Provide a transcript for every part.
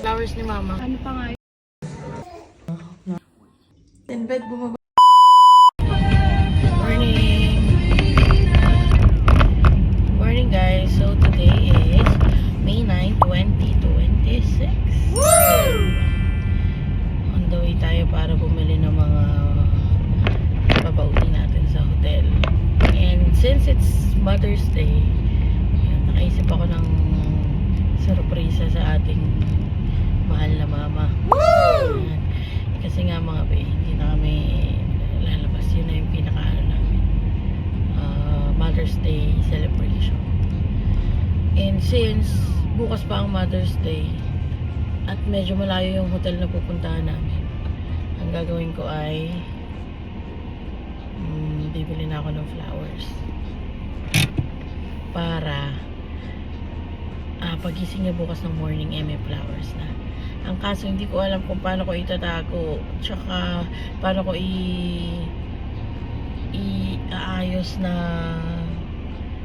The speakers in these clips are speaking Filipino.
Flowers ni Mama. Ano pa nga yun? In bed, bumaba. Morning! Morning guys. So today is May 9, 2026. Woo! On the way tayo para bumili ng mga babauti natin sa hotel. And since it's Mother's Day, nakaisip ako ng surpresa sa ating mahal na mama. Woo! Kasi nga mga be, hindi na kami lalabas. Yun na yung pinakaano namin. Mother's Day celebration. And since bukas pa ang Mother's Day at medyo malayo yung hotel na pupuntahan namin, ang gagawin ko ay bibili na ako ng flowers para pagising niya bukas ng morning may flowers na. Ang kaso hindi ko alam kung paano ko itatago, tsaka paano ko i-aayos na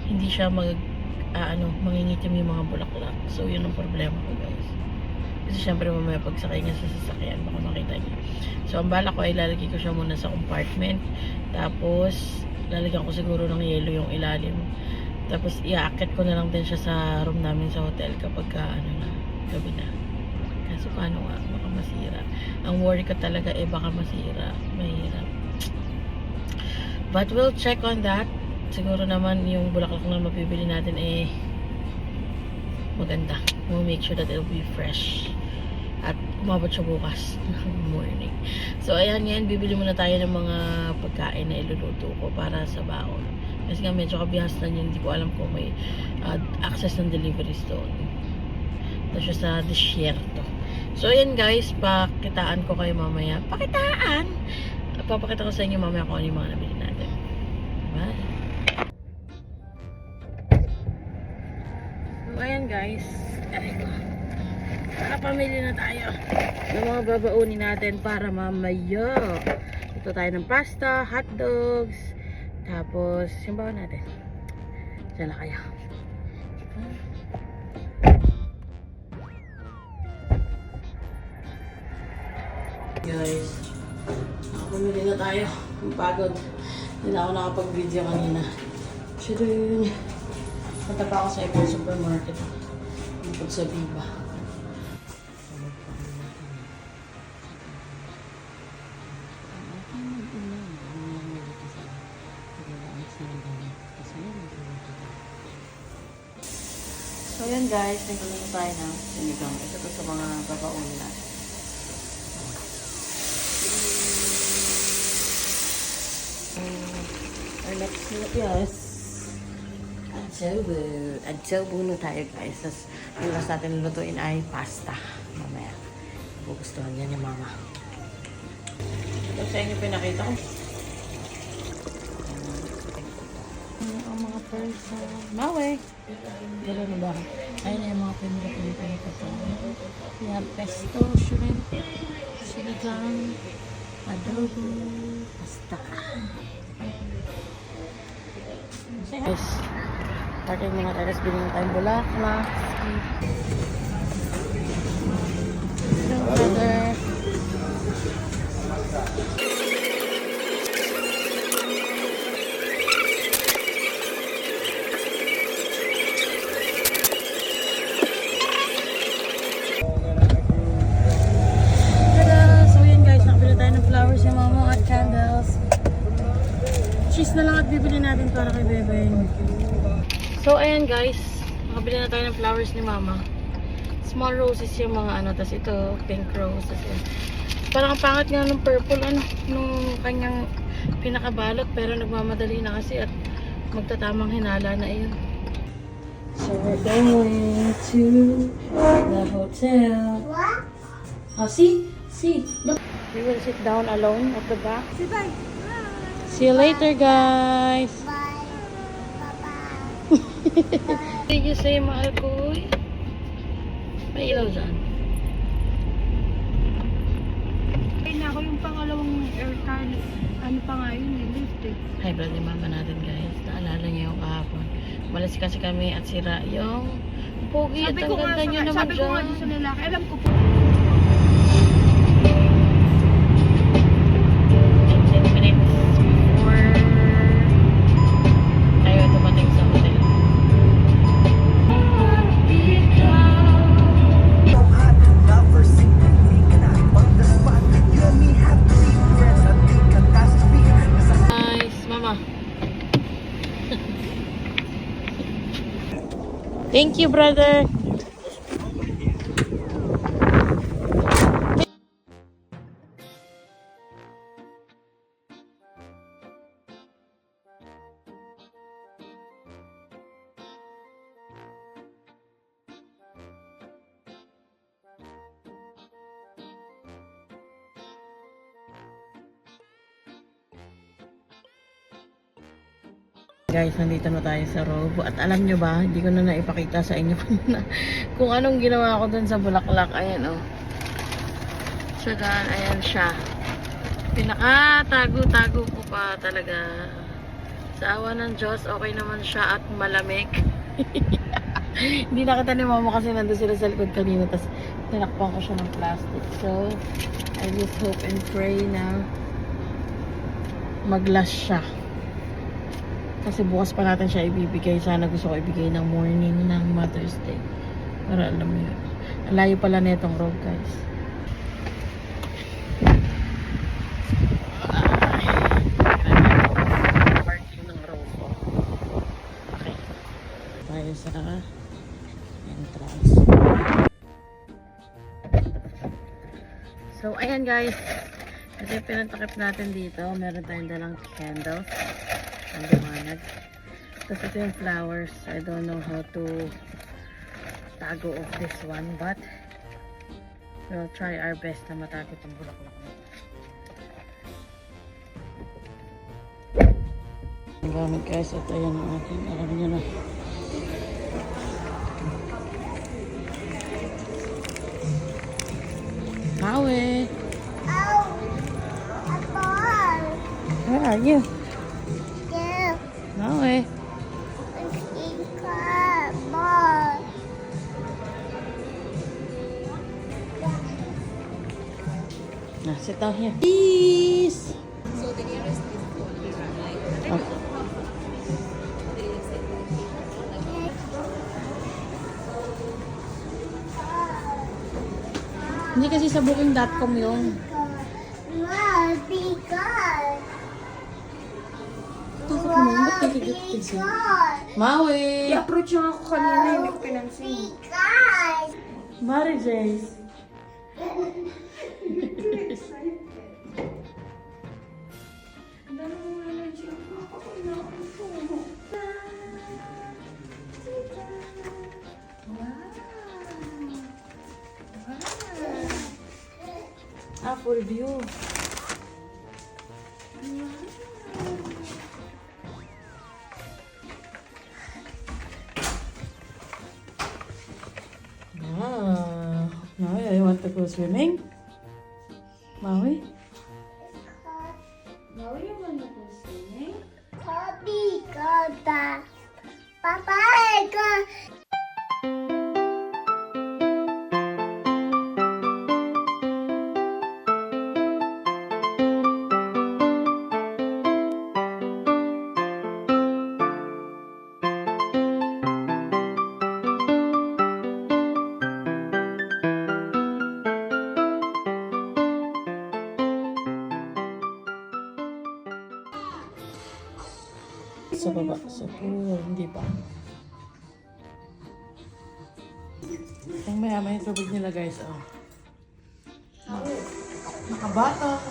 hindi siya mangingitim yung mga bulaklak. So yun ang problema ko guys. Kasi syempre mamaya pagsakay niya sa sasakyan baka makita niya. So ang bala ko ay lalagay ko siya muna sa compartment, tapos lalagyan ko siguro ng yelo yung ilalim, tapos iaakit ko na lang din siya sa room namin sa hotel kapag gabi na. Kaso paano nga, baka masira. Ang worry ko talaga baka masira. Mahirap. But we'll check on that. Siguro naman yung bulaklak na mapibili natin maganda. We'll make sure that it'll be fresh. At umabot siya bukas ng morning. So ayan yan, bibili muna tayo ng mga pagkain na iluluto ko para sa baon. Kasi nga medyo kabihasnan yun, hindi ko alam kung may access ng deliveries doon. Ito siya sa disyerto. So ayan guys, pakitaan ko kayo mamaya. Pakitaan! Papakita ko sa inyo mamaya kung ano yung mga nabili natin. Bye! So ayan guys, nakapamili na tayo ng mga babaunin natin para mamaya. Ito tayo ng pasta, hotdogs, tapos yung baon natin. Diyan na kayo. Guys, nakapamili na tayo. Ang pagod. Hindi na ako nakapag-video kanina. Shadun. Punta pa ako sa ibang supermarket. Bukod sa Viva. So yan guys, nagulong tayo ng sinigang. Ito to sa mga babaon natin. Our next meal, yes. Adobo na tayo guys. Tapos yung last natin lutuin ay pasta. Mamaya. Gugustuhan niya ni mama. Ito sa inyo pinakita ko. Ang mga person. Mawe! Gano'n na ba? Ayun na yung mga pinaka ko. We have pesto, shrimp, sinigang, adobo, pasta. Guys, parting mga taras, binigyan tayong bulaklak. Yung brother. So yan guys, nakabili tayo ng flowers yung mama at candles. Cheese na lang at bibili natin para kay Bebeng. So ayan guys, nakabili na tayo ng flowers ni mama. Small roses yung mga tas ito pink roses. Parang ang pangit nga ng purple nung kanyang pinakabalot, pero nagmamadali na kasi at magtatamang hinala na yun. So we're going to the hotel. Oh, see? Look. We will sit down alone at the back. Say bye. See you later, guys. Bye. Bye-bye. Did you say mahal ko? May ilaw dyan. Ay na ako yung pangalawang aircard. Ano pa nga yun? Lift eh. Hi, brother mama natin, guys. Naalala niyo yung kahapon. Malas kasi kami at sira yung Pogi, at ang ganda nyo naman sabi ko nga dyan. dun sa lalaki, alam ko po. 10 minutes before tayo dumating sa hotel. Nice, mama. Thank you, brother. Guys, nandito na tayo sa Robo. At alam nyo ba, hindi ko na naipakita sa inyo kung anong ginawa ko dun sa Bulaklak. Ayan, oh. Tsaka, ayan siya. Pinaka-tago-tago ko pa talaga. Sa awa ng Diyos, okay naman siya at malamig. Hindi nakita ni mama kasi nandun sila sa likod kanina. Tapos, tinakpan ko siya ng plastic. So, I just hope and pray na mag-last siya. Kasi bukas pa natin siya ibibigay. Sana gusto ko ibigay ng morning ng Mother's Day. Para alam mo yun. Ang layo pala netong road, guys. Parking ng road. Okay. Tayo sa entrance. So, ayan guys. Ito yung pinatakip natin dito. Meron tayong dalang candles. Ang liwanag. Tapos ito yung flowers. I don't know how to tago of this one, but we'll try our best na matago itong bulaklak na ito. Ang gamit guys, at ayan ang ating, alam nyo na. Howie! Where are you? Howie! Now sit down here. Peace! So the nearest is only right? Oh. Hindi kasi sa booking.com yun. Takot mo, ba't nagigit siya? Maui! I-approach yung ako kanina, hindi ko pinansin. Mari Jace. Full view. Ah, Maui, I want to go swimming. Maui? Maui, you want to go swimming? Sa baba, sa pool, hindi pa. Ang maya-maya tubig nila guys, oh. Nakabata.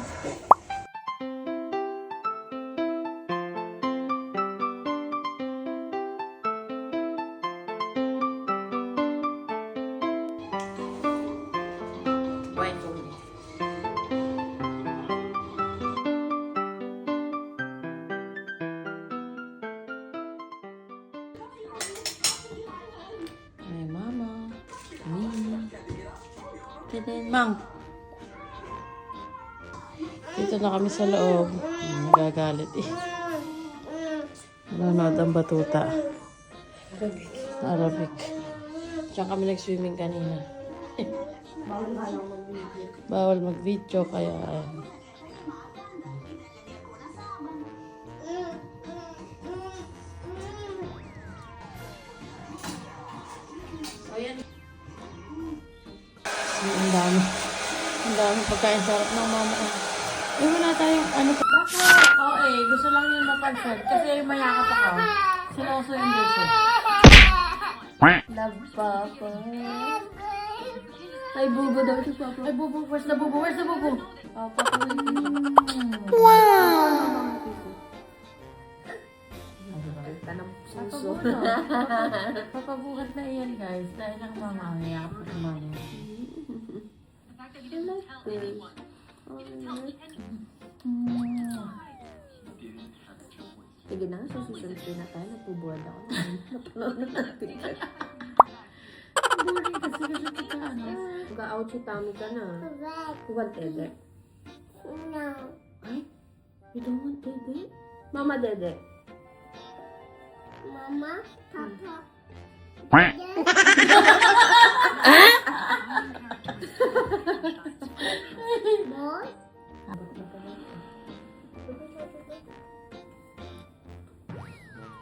Wine for me. Ay, mama. Me. Tadin, Mang. Dito na kami sa loob. Nagagalit eh. Nanonood ang batuta. Arabic. Diyan kami nag-swimming kanina. Bawal mag-video kaya ayan. Ayan. Ang dami. Ang dami pagkain. Sarap ng mama ko. Eh, wala tayong ano pa. Bakit? Oo eh. Gusto lang yun mapansin. Kasi mayakap ako. Siloso yung gusto. Love Papa. Ay, bubo daw si Papa. Ay, bubo. Where's the bubo? Where's the bubo? Papa ko tanong suso. Papabuhat na iyan, guys. Dahil ang mama, mayakap ng mama. Sige na, sa season 3 na tayo. Napubuhan ako. Napanood na natin. Boring kasi kita, ano? Mag-out si Tami ka na. You want Dede? No. Ay, you don't want Dede? Mama Dede. Mama, Papa. Boy.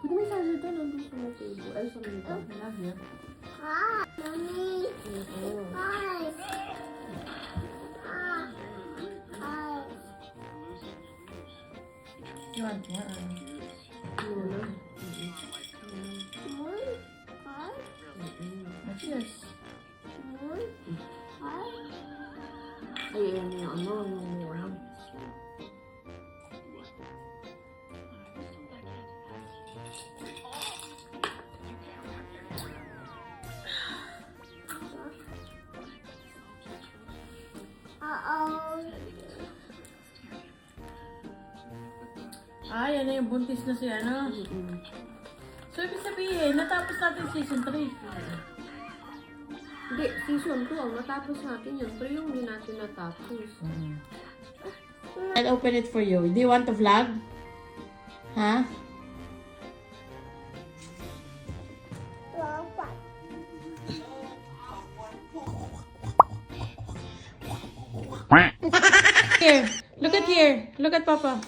Hindi may sabi doon. Nandun sa mga table. Ay, sa mga table. I love you. Hi, Mommy. Hi. Hi. You want more? Hi. What's yours? Hi. Ay, ayan yung ano. Yung ano. Uh-oh. Ah, yan na yung buntis na si ano. So, ibig sabihin, natapos natin season 3. Hindi, season 2 ang natapos natin yun. Pero yung hindi natin natapos. I'll open it for you. Do you want to vlog? Huh? Papa. Here. Look at here. Look at Papa.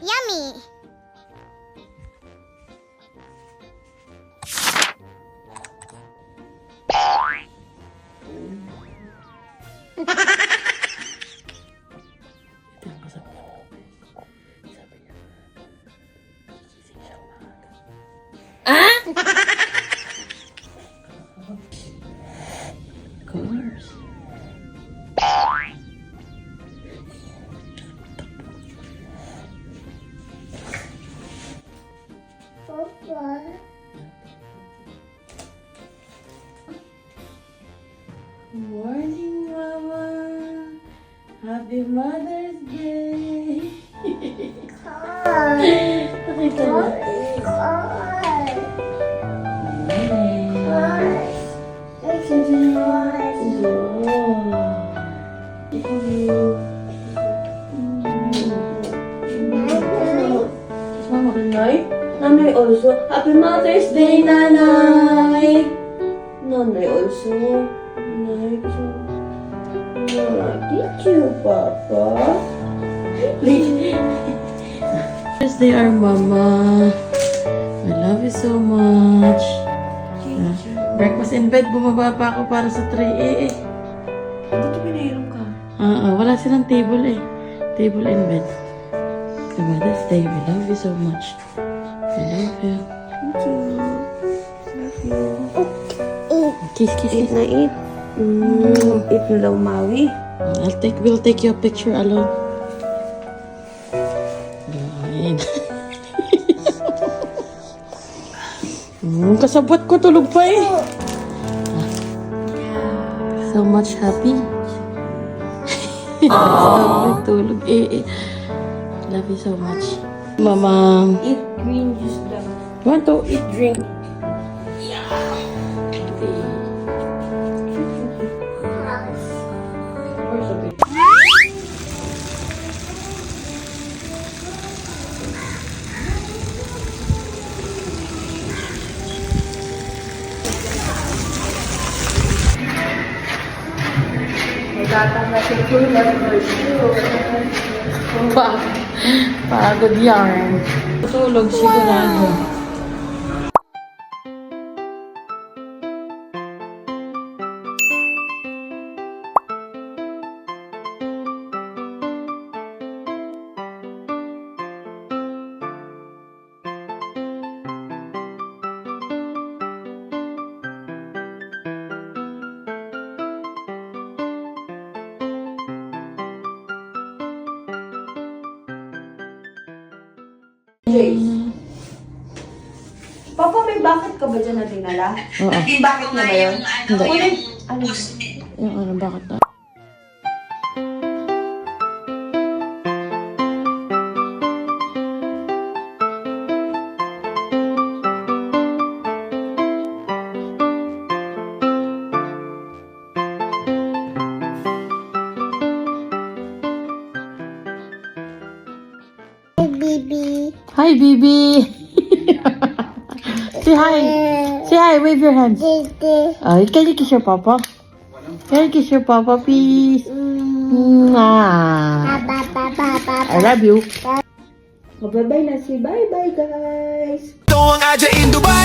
Yummy. Colors. Papa. Morning, Mama. Happy Mother's Day. Pakita mo. Nanay? Nanay also. Happy Mother's Day, Nanay! Nanay also. Nanay also. Thank you, Papa. Please. Yes, they are, Mama. I love you so much. Breakfast in bed, bumaba pa ako para sa tray eh. Buti pinairam ka. Wala silang table eh. Table in bed. Diba, this day, we love you so much. We love you. Thank you. Love you. Kiss, kiss, Eat kiss. na eat. Eat na daw Maui. We'll take your picture alone. Ayun. Kasabot ko, tulog pa eh. So much happy. Sabi, tulog eh. Love you so much. Mama, Eat green juice daw. want to eat drink? Magtatang na si Kulot for sure. Pagod yarn. Tulog sigurado. Papa, may bakit ka ba dyan na dinala? Oo. Yung bakit na ba yun? Hindi. Kunin. Ano? Yung ano, bakit na? Baby. Hi, Bibi. Say hi. Say hi. Wave your hands. Dede. Can you kiss your papa? Can you kiss your papa, please? Mwah. I love you. Bye-bye na si bye-bye guys. Ito ang Adya in Dubai.